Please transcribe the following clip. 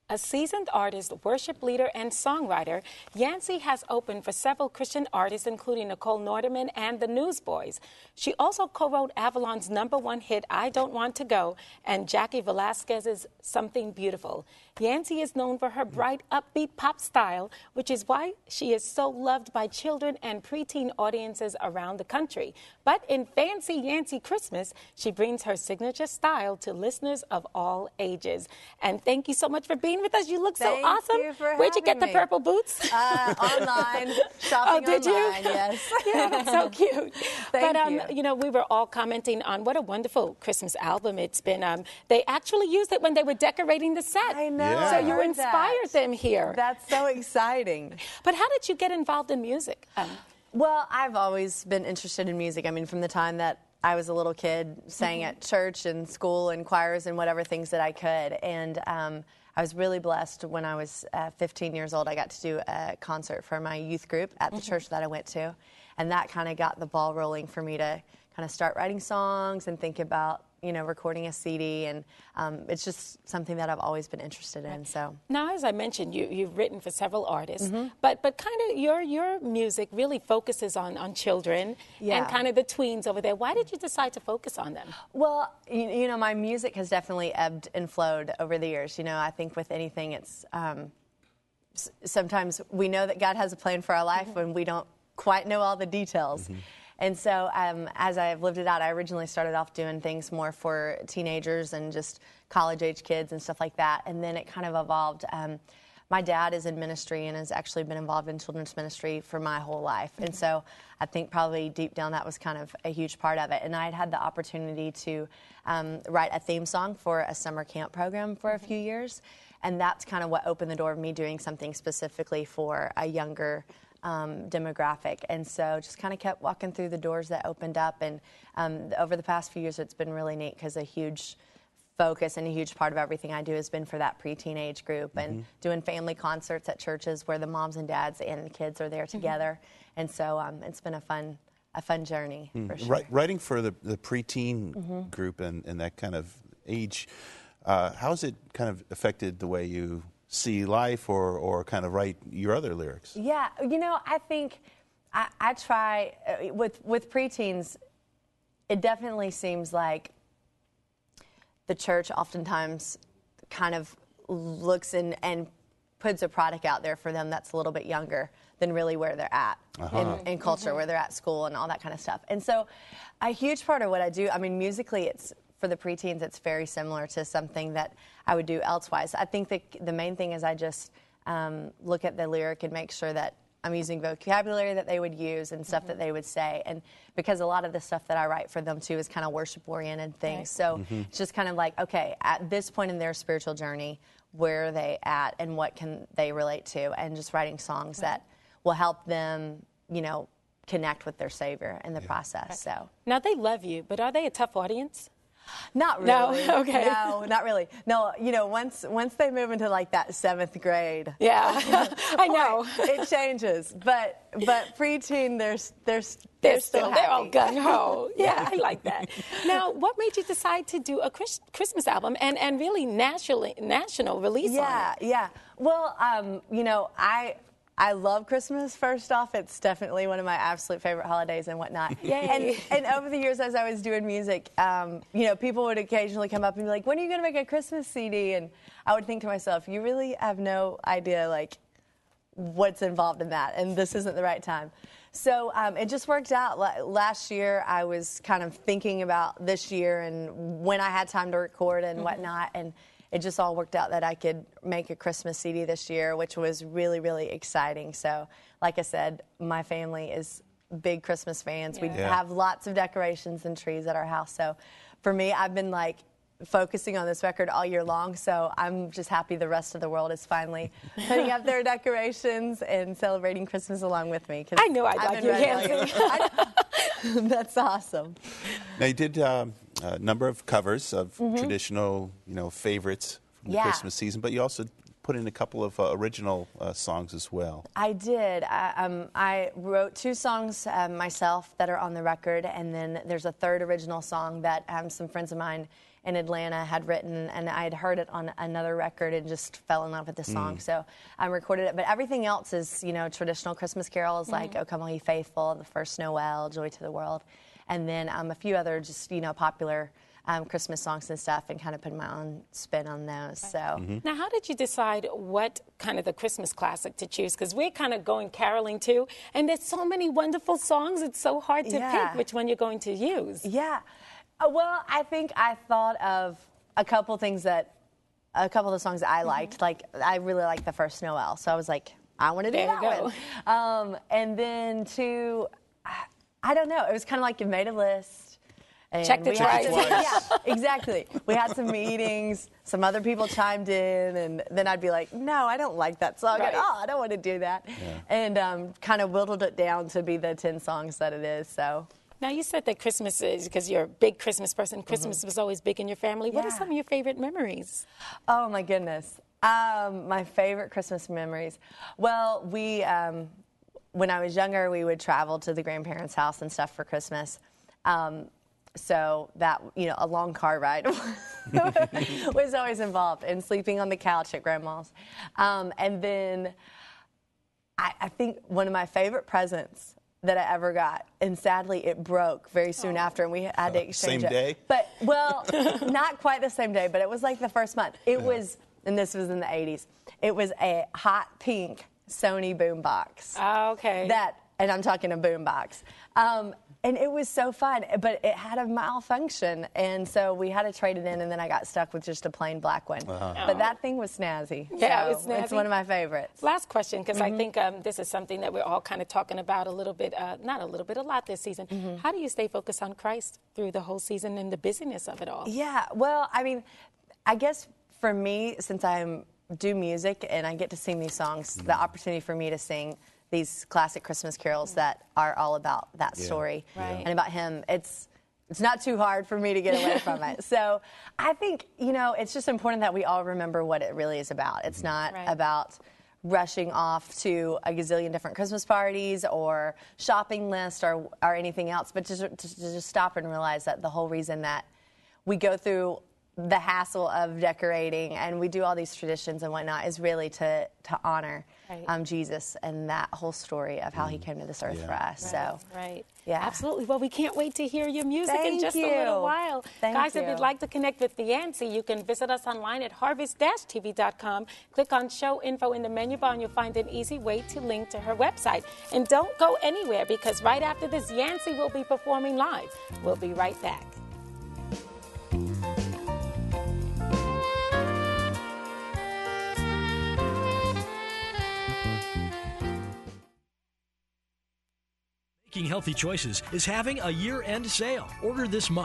A seasoned artist, worship leader, and songwriter, Yancy has opened for several Christian artists, including Nicole Nordeman and the Newsboys. She also co-wrote Avalon's #1 hit, I Don't Want to Go, and Jackie Velasquez's Something Beautiful. Yancy is known for her bright, upbeat pop style, which is why she is so loved by children and preteen audiences around the country. But in Fancy Yancy Christmas, she brings her signature style to listeners of all ages. And thank you so much for being with us. You look so awesome. Thank you for Where'd you get the having me. purple boots? Online, shopping did online, you? yes. Yeah, so cute. Thank you know, we were all commenting on what a wonderful Christmas album it's been. They actually used it when they were decorating the set. I know. Yeah. So I you heard inspired that. them here. That's so exciting. But how did you get involved in music? Well, I've always been interested in music. I mean, from the time that I was a little kid, sang at church and school and choirs and whatever things that I could. And I was really blessed when I was 15 years old. I got to do a concert for my youth group at the church that I went to. And that kind of got the ball rolling for me to kind of start writing songs and think about, you know, recording a CD. And it's just something that I've always been interested in. So now, as I mentioned, you've written for several artists, but kind of your music really focuses on children and kind of the tweens over there. Why did you decide to focus on them? Well, you know, my music has definitely ebbed and flowed over the years. You know, I think with anything, it's sometimes we know that God has a plan for our life when we don't quite know all the details. And so as I've lived it out, I originally started off doing things more for teenagers and just college-age kids and stuff like that. And then it kind of evolved. My dad is in ministry and has actually been involved in children's ministry for my whole life. And so I think probably deep down that was kind of a huge part of it. And I had the opportunity to write a theme song for a summer camp program for a few years. And that's kind of what opened the door of me doing something specifically for a younger demographic. And so just kind of kept walking through the doors that opened up. And over the past few years, it's been really neat because a huge focus and a huge part of everything I do has been for that pre-teen age group and doing family concerts at churches where the moms and dads and the kids are there together. And so it's been a fun journey for sure. Writing for the preteen group and that kind of age, how has it kind of affected the way you see life or kind of write your other lyrics? Yeah, you know, I think I try, with preteens, it definitely seems like the church oftentimes kind of looks and puts a product out there for them that's a little bit younger than really where they're at in culture, where they're at school and all that kind of stuff. And so a huge part of what I do, I mean, musically, it's for the preteens, it's very similar to something that I would do elsewise. I think that the main thing is I just look at the lyric and make sure that I'm using vocabulary that they would use and stuff that they would say. And because a lot of the stuff that I write for them, too, is kind of worship-oriented things. Right. So it's just kind of like, okay, at this point in their spiritual journey, where are they at and what can they relate to? And just writing songs that will help them, you know, connect with their Savior in the process. So now, they love you, but are they a tough audience? Not really. No, okay. No, not really. No, you know, once they move into like that 7th grade, yeah, I know it changes. But preteen, they're still happy. They're all gung ho. Yeah, I like that. Now, what made you decide to do a Christmas album and really national release on it? Yeah. Well, you know, I love Christmas, first off. It's definitely one of my absolute favorite holidays and whatnot. Yay. And over the years, as I was doing music, you know, people would occasionally come up and be like, when are you going to make a Christmas CD? And I would think to myself, you really have no idea, like, what's involved in that, and this isn't the right time. So it just worked out. Last year, I was kind of thinking about this year and when I had time to record and whatnot, and it just all worked out that I could make a Christmas CD this year, which was really, really exciting. So, like I said, my family is big Christmas fans. We have lots of decorations and trees at our house. So, for me, I've been like focusing on this record all year long. So, I'm just happy the rest of the world is finally putting up their decorations and celebrating Christmas along with me. I knew I'd like you, Yancy. That's awesome. Now, you did a number of covers of traditional, you know, favorites from the Christmas season, but you also put in a couple of original songs as well. I did. I wrote 2 songs myself that are on the record, and then there's a 3rd original song that some friends of mine in Atlanta had written, and I had heard it on another record and just fell in love with the song. So I recorded it. But everything else is, you know, traditional Christmas carols like "O Come All Ye Faithful," "The First Noel," "Joy to the World," and then a few other just, you know, popular Christmas songs and stuff, and kind of put my own spin on those. So now, how did you decide what kind of the Christmas classic to choose? Because we're kind of going caroling too, and there's so many wonderful songs. It's so hard to pick which one you're going to use. Yeah. Well, I think I thought of a couple of the songs that I liked. Like, I really liked "The First Noel," so I was like, I want to do that one. And then I don't know. It was kind of like you made a list. And checked it right. Yeah, exactly. We had some meetings. Some other people chimed in, and then I'd be like, "No, I don't like that song at all. I don't want to do that." And kind of whittled it down to be the 10 songs that it is. So. Now, you said that Christmas is, because you're a big Christmas person, Christmas was always big in your family. What are some of your favorite memories? Oh, my goodness. My favorite Christmas memories. Well, when I was younger, we would travel to the grandparents' house and stuff for Christmas. So that, you know, a long car ride was always involved, and sleeping on the couch at Grandma's. And then I think one of my favorite presents that I ever got, and sadly it broke very soon after, and we had to exchange it. Same day? But, well, not quite the same day, but it was like the first month. It was, and this was in the 80s, it was a hot pink Sony boombox. Oh, okay. And I'm talking a boombox. And it was so fun, but it had a malfunction, and so we had to trade it in, and then I got stuck with just a plain black one. But that thing was snazzy. Yeah, so it was snazzy. It's one of my favorites. Last question, because I think this is something that we're all kind of talking about a little bit, not a little bit, a lot this season. How do you stay focused on Christ through the whole season and the busyness of it all? Yeah, well, I mean, I guess for me, since I do music and I get to sing these songs, the opportunity for me to sing these classic Christmas carols that are all about that story and about him, it's not too hard for me to get away from it. So I think, you know, it's just important that we all remember what it really is about. It's not about rushing off to a gazillion different Christmas parties or shopping lists or anything else, but to just stop and realize that the whole reason that we go through the hassle of decorating and we do all these traditions and whatnot is really to honor Jesus and that whole story of how he came to this earth for us. Absolutely. Well, we can't wait to hear your music in just a little while. Guys, if you'd like to connect with Yancy, you can visit us online at harvest-tv.com. Click on show info in the menu bar and you'll find an easy way to link to her website. And don't go anywhere, because right after this, Yancy will be performing live. We'll be right back. Making healthy choices is having a year-end sale. Order this month